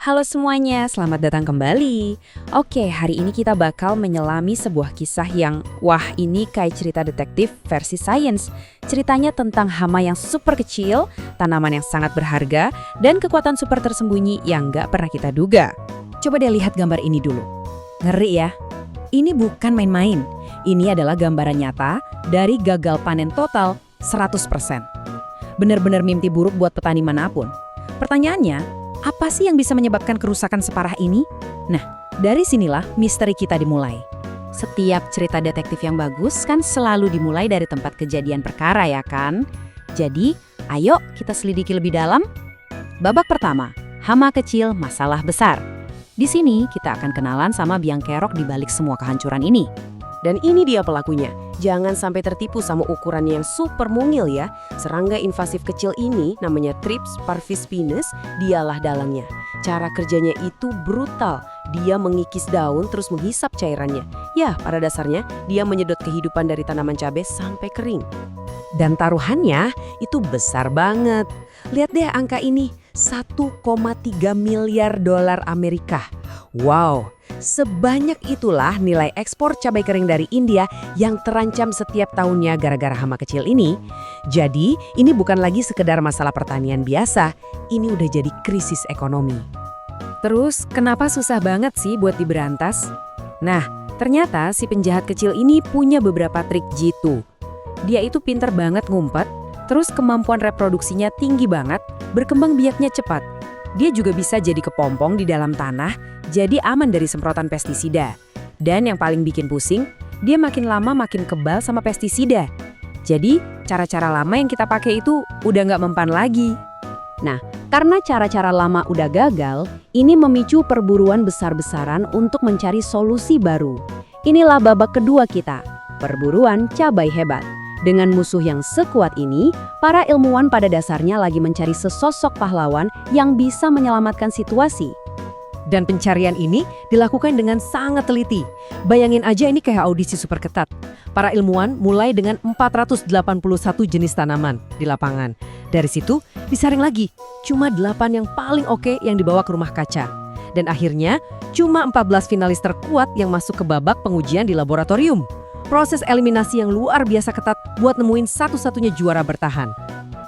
Halo semuanya, selamat datang kembali. Oke, hari ini kita bakal menyelami sebuah kisah yang, wah ini kayak cerita detektif versi sains. Ceritanya tentang hama yang super kecil, tanaman yang sangat berharga, dan kekuatan super tersembunyi yang nggak pernah kita duga. Coba deh lihat gambar ini dulu. Ngeri ya? Ini bukan main-main. Ini adalah gambaran nyata dari gagal panen total 100%. Bener-bener mimpi buruk buat petani manapun. Pertanyaannya, apa sih yang bisa menyebabkan kerusakan separah ini? Nah, dari sinilah misteri kita dimulai. Setiap cerita detektif yang bagus kan selalu dimulai dari tempat kejadian perkara ya kan? Jadi, ayo kita selidiki lebih dalam. Babak pertama, hama kecil masalah besar. Di sini kita akan kenalan sama biang kerok di balik semua kehancuran ini. Dan ini dia pelakunya. Jangan sampai tertipu sama ukurannya yang super mungil ya. Serangga invasif kecil ini namanya Thrips parvispinus, dialah dalangnya. Cara kerjanya itu brutal. Dia mengikis daun terus menghisap cairannya. Ya, pada dasarnya dia menyedot kehidupan dari tanaman cabai sampai kering. Dan taruhannya itu besar banget. Lihat deh angka ini, 1,3 miliar dolar Amerika. Wow, sebanyak itulah nilai ekspor cabai kering dari India yang terancam setiap tahunnya gara-gara hama kecil ini. Jadi, ini bukan lagi sekedar masalah pertanian biasa, ini udah jadi krisis ekonomi. Terus, kenapa susah banget sih buat diberantas? Nah, ternyata si penjahat kecil ini punya beberapa trik jitu. Dia itu pinter banget ngumpet, terus kemampuan reproduksinya tinggi banget, berkembang biaknya cepat. Dia juga bisa jadi kepompong di dalam tanah, jadi aman dari semprotan pestisida. Dan yang paling bikin pusing, dia makin lama makin kebal sama pestisida. Jadi, cara-cara lama yang kita pakai itu udah nggak mempan lagi. Nah, karena cara-cara lama udah gagal, ini memicu perburuan besar-besaran untuk mencari solusi baru. Inilah babak kedua kita, perburuan cabai hebat. Dengan musuh yang sekuat ini, para ilmuwan pada dasarnya lagi mencari sesosok pahlawan yang bisa menyelamatkan situasi. Dan pencarian ini dilakukan dengan sangat teliti. Bayangin aja ini kayak audisi super ketat. Para ilmuwan mulai dengan 481 jenis tanaman di lapangan. Dari situ disaring lagi, cuma 8 yang paling oke yang dibawa ke rumah kaca. Dan akhirnya cuma 14 finalis terkuat yang masuk ke babak pengujian di laboratorium. Proses eliminasi yang luar biasa ketat buat nemuin satu-satunya juara bertahan.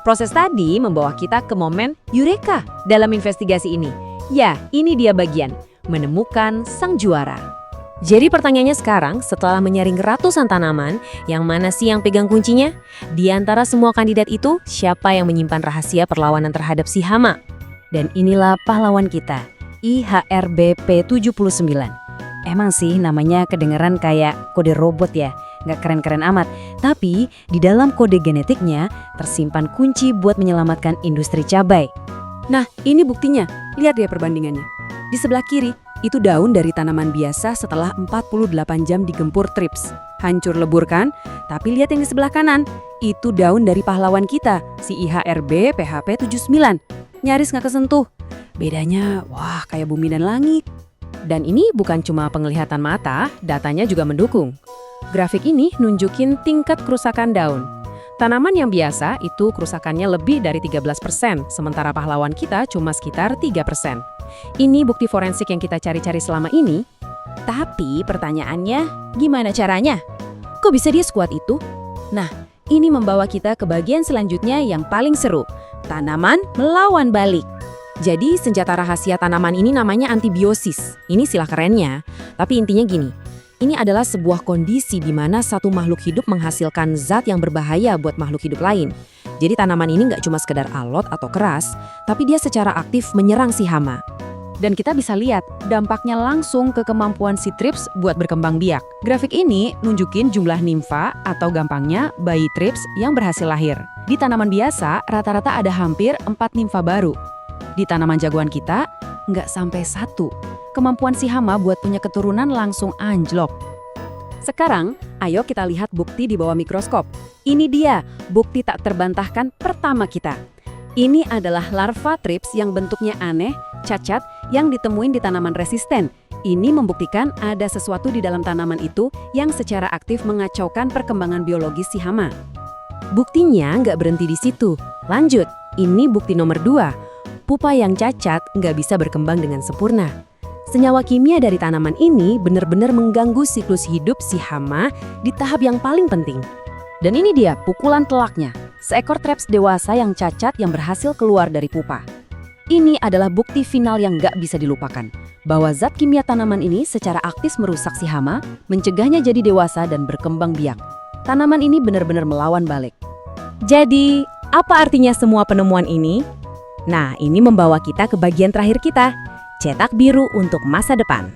Proses tadi membawa kita ke momen Eureka dalam investigasi ini. Ya, ini dia bagian menemukan sang juara. Jadi pertanyaannya sekarang, setelah menyaring ratusan tanaman, yang mana sih yang pegang kuncinya? Di antara semua kandidat itu, siapa yang menyimpan rahasia perlawanan terhadap si hama? Dan inilah pahlawan kita, IHRBP79. Emang sih namanya kedengeran kayak kode robot ya, nggak keren-keren amat. Tapi di dalam kode genetiknya tersimpan kunci buat menyelamatkan industri cabai. Nah, ini buktinya. Lihat ya perbandingannya. Di sebelah kiri, itu daun dari tanaman biasa setelah 48 jam digempur Thrips. Hancur lebur kan? Tapi lihat yang di sebelah kanan, itu daun dari pahlawan kita, si IHRB PHP79. Nyaris nggak kesentuh. Bedanya, wah kayak bumi dan langit. Dan ini bukan cuma penglihatan mata, datanya juga mendukung. Grafik ini nunjukin tingkat kerusakan daun. Tanaman yang biasa itu kerusakannya lebih dari 13%, sementara pahlawan kita cuma sekitar 3%. Ini bukti forensik yang kita cari-cari selama ini. Tapi pertanyaannya, gimana caranya? Kok bisa dia sekuat itu? Nah, ini membawa kita ke bagian selanjutnya yang paling seru. Tanaman melawan balik. Jadi senjata rahasia tanaman ini namanya antibiosis. Ini istilah kerennya. Tapi intinya gini, ini adalah sebuah kondisi di mana satu makhluk hidup menghasilkan zat yang berbahaya buat makhluk hidup lain. Jadi tanaman ini nggak cuma sekedar alot atau keras, tapi dia secara aktif menyerang si hama. Dan kita bisa lihat dampaknya langsung ke kemampuan si Thrips buat berkembang biak. Grafik ini nunjukin jumlah nimfa atau gampangnya bayi Thrips yang berhasil lahir. Di tanaman biasa rata-rata ada hampir 4 nimfa baru. Di tanaman jagoan kita, nggak sampai 1. Kemampuan si hama buat punya keturunan langsung anjlok. Sekarang, ayo kita lihat bukti di bawah mikroskop. Ini dia, bukti tak terbantahkan pertama kita. Ini adalah larva Thrips yang bentuknya aneh, cacat, yang ditemuin di tanaman resisten. Ini membuktikan ada sesuatu di dalam tanaman itu yang secara aktif mengacaukan perkembangan biologis si hama. Buktinya nggak berhenti di situ. Lanjut, ini bukti nomor 2. pupa yang cacat nggak bisa berkembang dengan sempurna. Senyawa kimia dari tanaman ini benar-benar mengganggu siklus hidup si hama di tahap yang paling penting. Dan ini dia pukulan telaknya, seekor traps dewasa yang cacat yang berhasil keluar dari pupa. Ini adalah bukti final yang nggak bisa dilupakan, bahwa zat kimia tanaman ini secara aktif merusak si hama, mencegahnya jadi dewasa dan berkembang biak. Tanaman ini benar-benar melawan balik. Jadi, apa artinya semua penemuan ini? Nah, ini membawa kita ke bagian terakhir kita, cetak biru untuk masa depan.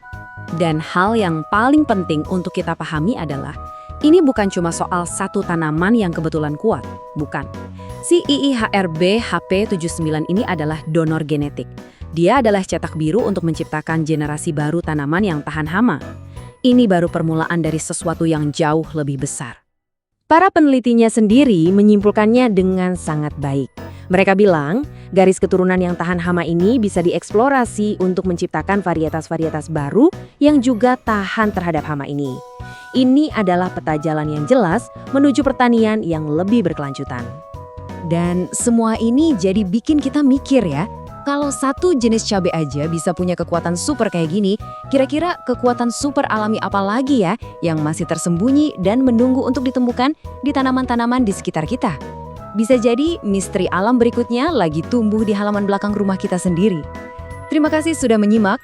Dan hal yang paling penting untuk kita pahami adalah, ini bukan cuma soal satu tanaman yang kebetulan kuat, bukan. Si IIHRB HP79 ini adalah donor genetik. Dia adalah cetak biru untuk menciptakan generasi baru tanaman yang tahan hama. Ini baru permulaan dari sesuatu yang jauh lebih besar. Para penelitinya sendiri menyimpulkannya dengan sangat baik. Mereka bilang, garis keturunan yang tahan hama ini bisa dieksplorasi untuk menciptakan varietas-varietas baru yang juga tahan terhadap hama ini. Ini adalah peta jalan yang jelas menuju pertanian yang lebih berkelanjutan. Dan semua ini jadi bikin kita mikir ya, kalau satu jenis cabai aja bisa punya kekuatan super kayak gini, kira-kira kekuatan super alami apa lagi ya yang masih tersembunyi dan menunggu untuk ditemukan di tanaman-tanaman di sekitar kita? Bisa jadi misteri alam berikutnya lagi tumbuh di halaman belakang rumah kita sendiri. Terima kasih sudah menyimak.